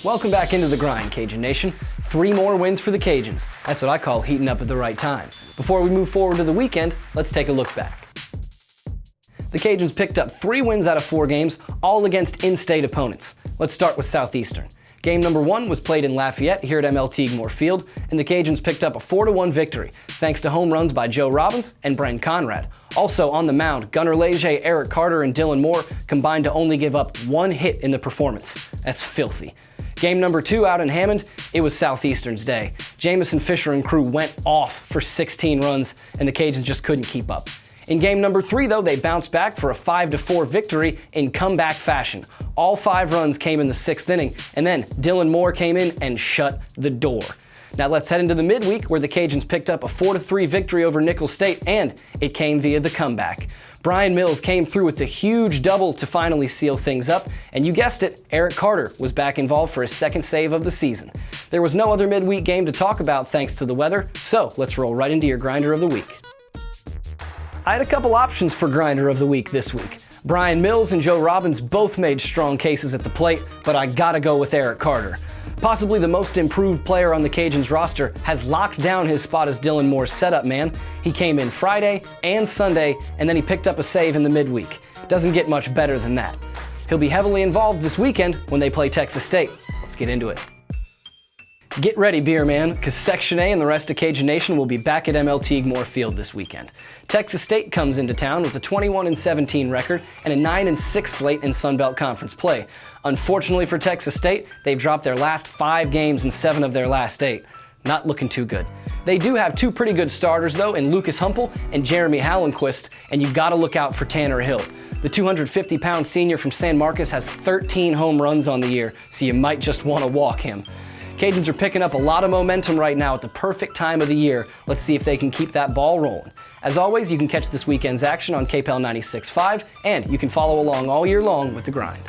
Welcome back into the grind, Cajun Nation. 3 more wins for the Cajuns. That's what I call heating up at the right time. Before we move forward to the weekend, let's take a look back. The Cajuns picked up 3 wins out of 4 games, all against in-state opponents. Let's start with Southeastern. Game number 1 was played in Lafayette here at Tigue Field, and the Cajuns picked up a 4-1 victory, thanks to home runs by Joe Robbins and Bren Conrad. Also on the mound, Gunnar Leger, Eric Carter, and Dylan Moore combined to only give up 1 hit in the performance. That's filthy. Game number 2 out in Hammond, it was Southeastern's day. Jamison Fisher and crew went off for 16 runs, and the Cajuns just couldn't keep up. In game number 3, though, they bounced back for a 5-4 victory in comeback fashion. All 5 runs came in the 6th inning, and then Dylan Moore came in and shut the door. Now let's head into the midweek, where the Cajuns picked up a 4-3 victory over Nicholls State, and it came via the comeback. Brian Mills came through with the huge double to finally seal things up, and you guessed it, Eric Carter was back involved for his 2nd save of the season. There was no other midweek game to talk about thanks to the weather, so let's roll right into your grinder of the week. I had a couple options for grinder of the week this week. Brian Mills and Joe Robbins both made strong cases at the plate, but I gotta go with Eric Carter. Possibly the most improved player on the Cajuns roster has locked down his spot as Dylan Moore's setup man. He came in Friday and Sunday, and then he picked up a save in the midweek. Doesn't get much better than that. He'll be heavily involved this weekend when they play Texas State. Let's get into it. Get ready, Beer Man, because Section A and the rest of Cajun Nation will be back at Tigue Field this weekend. Texas State comes into town with a 21-17 record and a 9-6 slate in Sun Belt Conference play. Unfortunately for Texas State, they've dropped their last 5 games and 7 of their last 8. Not looking too good. They do have 2 pretty good starters, though, in Lucas Humpel and Jeremy Hallenquist, and you've got to look out for Tanner Hill. The 250-pound senior from San Marcos has 13 home runs on the year, so you might just want to walk him. Cajuns are picking up a lot of momentum right now at the perfect time of the year. Let's see if they can keep that ball rolling. As always, you can catch this weekend's action on KPEL 96.5, and you can follow along all year long with The Grind.